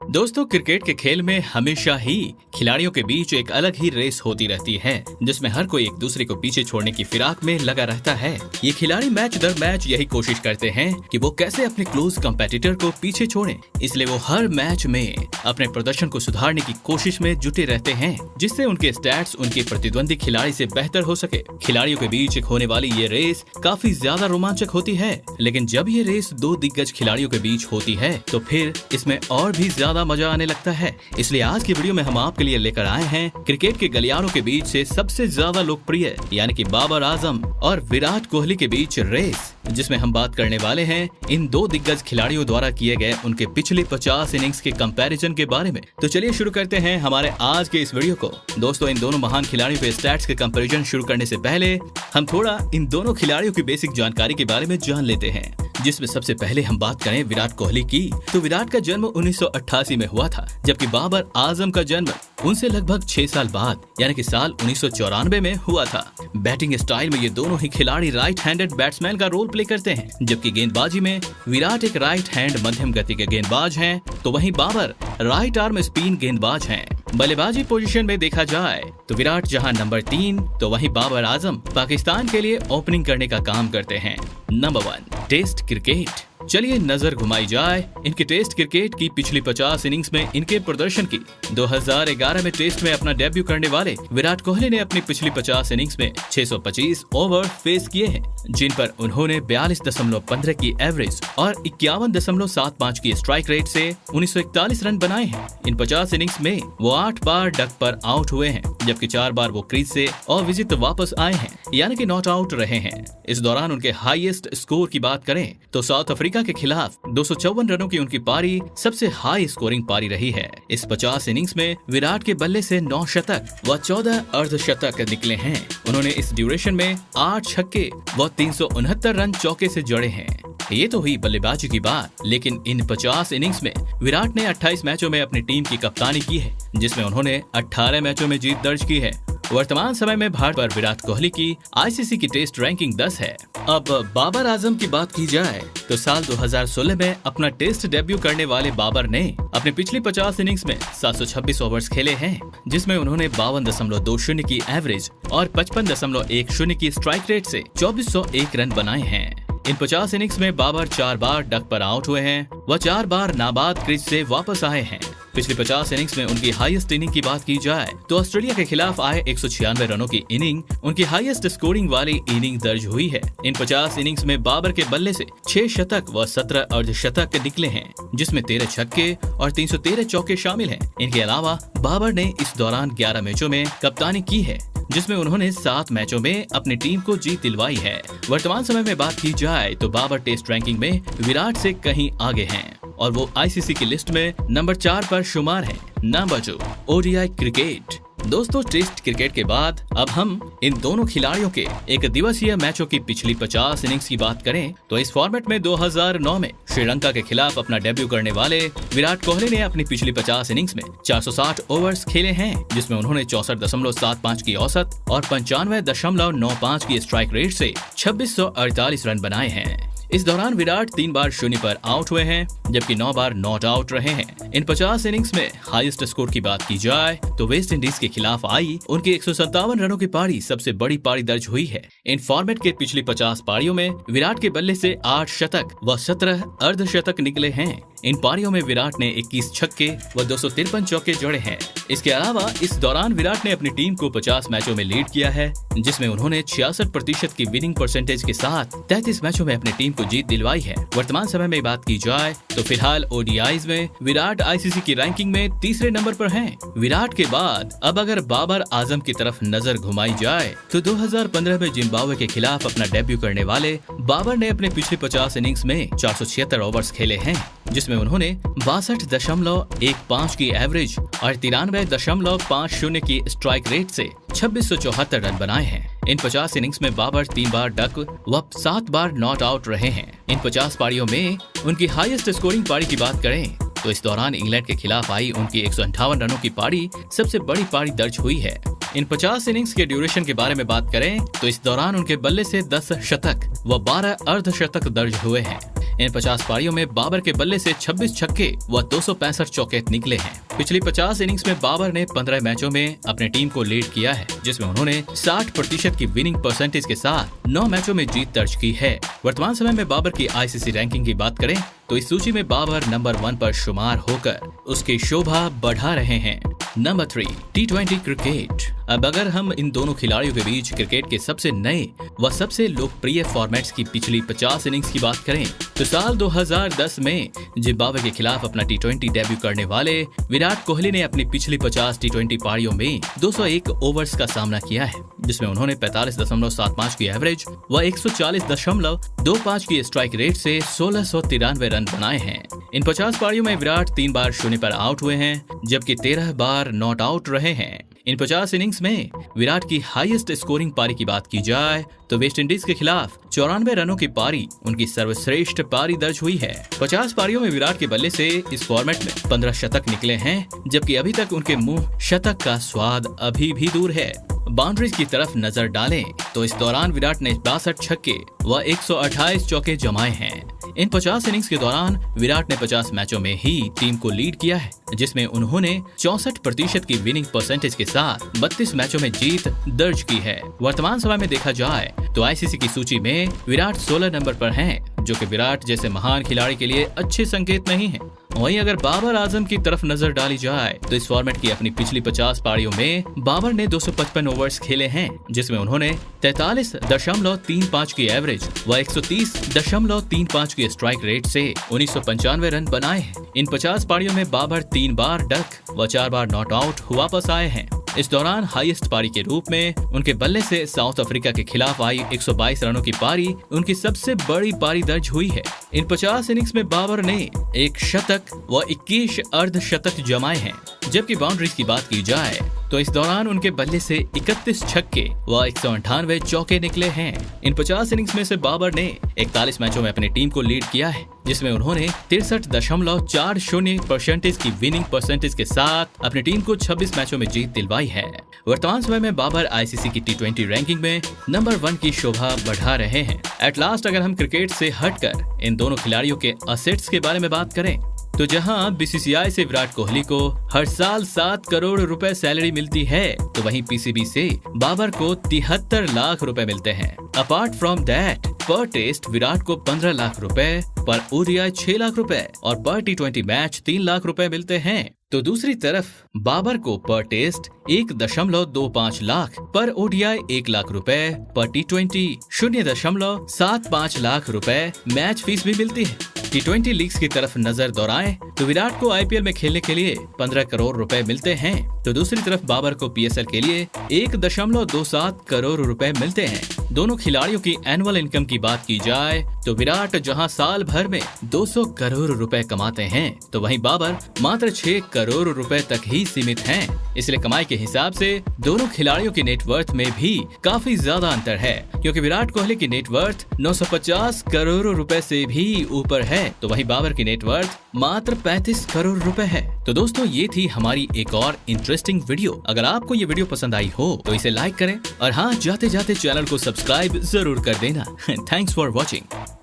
दोस्तों, क्रिकेट के खेल में हमेशा ही खिलाड़ियों के बीच एक अलग ही रेस होती रहती है, जिसमें हर कोई एक दूसरे को पीछे छोड़ने की फिराक में लगा रहता है। ये खिलाड़ी मैच दर मैच यही कोशिश करते हैं कि वो कैसे अपने क्लोज कंपेटिटर को पीछे छोड़ें। इसलिए वो हर मैच में अपने प्रदर्शन को सुधारने की कोशिश में जुटे रहते हैं, जिससे उनके स्टैट्स उनके प्रतिद्वंदी खिलाड़ी से बेहतर हो सके। खिलाड़ियों के बीच होने वाली ये रेस काफी ज्यादा रोमांचक होती है, लेकिन जब ये रेस दो दिग्गज खिलाड़ियों के बीच होती है तो फिर इसमें और भी ज्यादा मजा आने लगता है। इसलिए आज की वीडियो में हम आपके लिए लेकर आए हैं क्रिकेट के गलियारों के बीच से सबसे ज्यादा लोकप्रिय यानी कि बाबर आजम और विराट कोहली के बीच रेस, जिसमें हम बात करने वाले हैं इन दो दिग्गज खिलाड़ियों द्वारा किए गए उनके पिछले 50 इनिंग्स के कंपैरिजन के बारे में। तो चलिए शुरू करते हैं हमारे आज के इस वीडियो को। दोस्तों, इन दोनों महान खिलाड़ियों के स्टैट्स के कंपैरिजन शुरू करने से पहले हम थोड़ा इन दोनों खिलाड़ियों की बेसिक जानकारी के बारे में जान लेते हैं, जिसमें सबसे पहले हम बात करें विराट कोहली की। तो विराट का जन्म 1988 में हुआ था, जबकि बाबर आजम का जन्म उनसे लगभग 6 साल बाद यानी कि साल 1994 में हुआ था। बैटिंग स्टाइल में ये दोनों ही खिलाड़ी राइट हैंडेड बैट्समैन का रोल प्ले करते हैं, जबकि गेंदबाजी में विराट एक राइट हैंड मध्यम गति के गेंदबाज हैं, तो वहीं बाबर राइट आर्म स्पिन गेंदबाज हैं। बल्लेबाजी पोजीशन में देखा जाए तो विराट जहां नंबर 3 तो वहीं बाबर आजम पाकिस्तान के लिए ओपनिंग करने का काम करते हैं। Number 1, test cricket. चलिए नजर घुमाई जाए इनके टेस्ट क्रिकेट की पिछली 50 इनिंग्स में इनके प्रदर्शन की। 2011 में टेस्ट में अपना डेब्यू करने वाले विराट कोहली ने अपनी पिछली 50 इनिंग्स में 625 ओवर फेस किए हैं, जिन पर उन्होंने 42.15 की एवरेज और 51.75 की स्ट्राइक रेट से 1941 रन बनाए हैं। इन 50 इनिंग्स में वो 8 बार डक पर आउट हुए हैं, जबकि 4 बार वो क्रीज से अविजित वापस आए हैं यानी कि नॉट आउट रहे हैं। इस दौरान उनके हाईएस्ट स्कोर की बात करें तो साउथ अफ्रीका के खिलाफ 254 रनों की उनकी पारी सबसे हाई स्कोरिंग पारी रही है। इस 50 इनिंग्स में विराट के बल्ले से 9 शतक व 14 अर्धशतक निकले हैं। उन्होंने इस ड्यूरेशन में 8 छक्के व 369 रन चौके से जड़े हैं। ये तो हुई बल्लेबाजी की बात, लेकिन इन 50 इनिंग्स में विराट ने 28 मैचों में अपनी टीम की कप्तानी की है, जिसमें उन्होंने 18 मैचों में जीत दर्ज की है। वर्तमान समय में भारत पर विराट कोहली की आईसीसी की टेस्ट रैंकिंग 10 है। अब बाबर आजम की बात की जाए तो साल 2016 में अपना टेस्ट डेब्यू करने वाले बाबर ने अपने पिछली 50 इनिंग्स में 726 ओवर्स खेले हैं, जिसमें उन्होंने 52.20 की एवरेज और 55.10 की स्ट्राइक रेट से 2401 रन बनाए हैं। इन 50 इनिंग्स में बाबर 4 बार डक पर आउट हुए हैं व 4 बार नाबाद क्रीज से वापस आए हैं। पिछली 50 इनिंग्स में उनकी हाईएस्ट इनिंग की बात की जाए तो ऑस्ट्रेलिया के खिलाफ आए 196 रनों की इनिंग उनकी हाईएस्ट स्कोरिंग वाली इनिंग दर्ज हुई है। इन 50 इनिंग्स में बाबर के बल्ले से 6 शतक व 17 अर्धशतक निकले हैं, जिसमें 13 छक्के और 313 चौके शामिल हैं। इनके अलावा बाबर ने इस दौरान 11 मैचों में कप्तानी की है, जिसमें उन्होंने 7 मैचों में अपनी टीम को जीत दिलवाई है। वर्तमान समय में बात की जाए तो बाबर टेस्ट रैंकिंग में विराट से कहीं आगे हैं और वो आईसीसी की लिस्ट में नंबर 4 पर शुमार हैं। Number 2, ODI cricket. दोस्तों, टेस्ट क्रिकेट के बाद अब हम इन दोनों खिलाड़ियों के एक दिवसीय मैचों की पिछली 50 इनिंग्स की बात करें तो इस फॉर्मेट में 2009 में श्रीलंका के खिलाफ अपना डेब्यू करने वाले विराट कोहली ने अपनी पिछली 50 इनिंग्स में 460 ओवर्स खेले हैं, जिसमें उन्होंने 64.75 की औसत और 95.95 की स्ट्राइक रेट से 2648 रन बनाए हैं। इस दौरान विराट 3 बार 0 पर आउट हुए हैं, जबकि 9 बार नॉट आउट रहे हैं। इन 50 इनिंग्स में हाईएस्ट स्कोर की बात की जाए तो वेस्ट इंडीज के खिलाफ आई उनकी 157 रनों की पारी सबसे बड़ी पारी दर्ज हुई है। इन फॉर्मेट के पिछली 50 पारियों में विराट के बल्ले से 8 शतक व 17 अर्धशतक निकले हैं। इन पारियों में विराट ने 21 छक्के व 253 चौके जड़े हैं। इसके अलावा इस दौरान विराट ने अपनी टीम को 50 मैचों में लीड किया है, जिसमें उन्होंने 66% की विनिंग परसेंटेज के साथ 33 मैचों में अपनी टीम को जीत दिलवाई है। वर्तमान समय में बात की जाए तो फिलहाल ओडीआईज में विराट आईसीसी की रैंकिंग में तीसरे नंबर पर हैं। विराट के बाद अब अगर बाबर आजम की तरफ नजर घुमाई जाए तो 2015 में जिम्बाब्वे के खिलाफ अपना डेब्यू करने वाले बाबर ने अपने पिछले 50 इनिंग्स में 476 ओवर्स खेले हैं, जिसमें उन्होंने 62.15 की एवरेज और 93.50 की स्ट्राइक रेट से 2674 रन बनाए हैं। इन 50 इनिंग्स में बाबर 3 बार डक व 7 बार नॉट आउट रहे हैं। इन 50 पारियों में उनकी हाईएस्ट स्कोरिंग पारी की बात करें तो इस दौरान इंग्लैंड के खिलाफ आई उनकी 158 रनों की पारी सबसे बड़ी पारी दर्ज हुई है। इन 50 इनिंग्स के ड्यूरेशन के बारे में बात करें तो इस दौरान उनके बल्ले से 10 शतक व 12 अर्धशतक दर्ज हुए हैं। इन 50 पारियों में बाबर के बल्ले से 26 छक्के व 265 चौके निकले हैं। पिछली 50 इनिंग्स में बाबर ने 15 मैचों में अपने टीम को लीड किया है, जिसमें उन्होंने 60% की विनिंग परसेंटेज के साथ 9 मैचों में जीत दर्ज की है। वर्तमान समय में बाबर की आईसीसी रैंकिंग की बात करें तो इस सूची में बाबर नंबर 1 पर शुमार होकर उसकी शोभा बढ़ा रहे हैं। Number 3, T20 cricket. अब अगर हम इन दोनों खिलाड़ियों के बीच क्रिकेट के सबसे नए व सबसे लोकप्रिय फॉर्मेट्स की पिछली 50 इनिंग्स की बात करें तो साल 2010 में जिम्बाब्वे के खिलाफ अपना T20 डेब्यू करने वाले विराट कोहली ने अपनी पिछली 50 T20 पारियों में 201 ओवर्स का सामना किया है, जिसमें उन्होंने 45.75 की एवरेज व 140.25 की स्ट्राइक रेट से 1693 रन बनाए हैं। इन 50 पारियों में विराट 3 बार शून्य पर आउट हुए हैं, जबकि 13 बार नॉट आउट रहे हैं। इन 50 इनिंग्स में विराट की हाईएस्ट स्कोरिंग पारी की बात की जाए तो वेस्ट इंडीज के खिलाफ 94 रनों की पारी उनकी सर्वश्रेष्ठ पारी दर्ज हुई है। 50 पारियों में विराट के बल्ले से इस फॉर्मेट में 15 शतक निकले हैं, जबकि अभी तक उनके मुंह शतक का स्वाद अभी भी दूर है। बाउंड्रीज की तरफ नजर डालें तो इस दौरान विराट ने 62 छक्के व 128 चौके जमाए हैं। इन 50 इनिंग्स के दौरान विराट ने 50 मैचों में ही टीम को लीड किया है, जिसमें उन्होंने 64% की विनिंग परसेंटेज के साथ 32 मैचों में जीत दर्ज की है। वर्तमान समय में देखा जाए तो आईसीसी की सूची में विराट 16 नंबर पर हैं, जो कि विराट जैसे महान खिलाड़ी के लिए अच्छे संकेत नहीं है। वहीं अगर बाबर आजम की तरफ नजर डाली जाए तो इस फॉर्मेट की अपनी पिछली 50 पारियों में बाबर ने 255 ओवर्स खेले हैं, जिसमें उन्होंने 43.35 की एवरेज व 130.35 की स्ट्राइक रेट से 1995 रन बनाए हैं। इन 50 पारियों में बाबर 3 बार डक व 4 बार नॉट आउट वापस आए हैं। इस दौरान हाईएस्ट पारी के रूप में उनके बल्ले से साउथ अफ्रीका के खिलाफ आई 122 रनों की पारी उनकी सबसे बड़ी पारी दर्ज हुई है। इन 50 इनिंग्स में बाबर ने 1 शतक व 21 अर्धशतक जमाए हैं, जबकि बाउंड्रीज की बात की जाए तो इस दौरान उनके बल्ले से 31 छक्के व 198 चौके निकले हैं। इन 50 इनिंग्स में से बाबर ने 41 मैचों में अपनी टीम को लीड किया है, जिसमें उन्होंने 63.40% की विनिंग परसेंटेज के साथ अपनी टीम को 26 मैचों में जीत दिलवाई है। वर्तमान समय में बाबर आईसीसी की T20 रैंकिंग में नंबर 1 की शोभा बढ़ा रहे हैं। एट लास्ट अगर हम क्रिकेट से हटकर इन दोनों खिलाड़ियों के असेट्स के बारे में बात करें तो जहां बीसीसीआई से विराट कोहली को हर साल 7 करोड़ रुपए सैलरी मिलती है, तो वहीं पीसीबी से बाबर को 73 लाख रुपए मिलते हैं। अपार्ट फ्रॉम दैट पर टेस्ट विराट को 15 लाख रुपए, पर ओडीआई 6 लाख रुपए और पर T20 मैच 3 लाख रुपए मिलते हैं। तो दूसरी तरफ बाबर को पर टेस्ट 1.25 लाख, पर ओडीआई 1 लाख रुपए, पर T20 0.75 लाख रुपए मैच फीस भी मिलती है। T20 लीग्स की तरफ नजर दौड़ाएं तो विराट को आईपीएल में खेलने के लिए 15 करोड़ रुपए मिलते हैं, तो दूसरी तरफ बाबर को पीएसएल के लिए 1.27 करोड़ रुपए मिलते हैं। दोनों खिलाड़ियों की एनुअल इनकम की बात की जाए तो विराट जहां साल भर में 200 करोड़ रुपए कमाते हैं, तो वहीं बाबर मात्र 6 करोड़ रुपए तक ही सीमित हैं। इसलिए कमाई के हिसाब से दोनों खिलाड़ियों की नेटवर्थ में भी काफी ज्यादा अंतर है, क्योंकि विराट कोहली की नेटवर्थ 950 करोड़ रुपए से भी ऊपर है, तो वहीं बाबर की नेटवर्थ मात्र 35 करोड़ रुपए है। तो दोस्तों ये थी हमारी एक और इंटरेस्टिंग वीडियो। अगर आपको ये वीडियो पसंद आई हो तो इसे लाइक करें और हाँ, जाते जाते चैनल को सब्सक्राइब जरूर कर देना। Thanks for watching.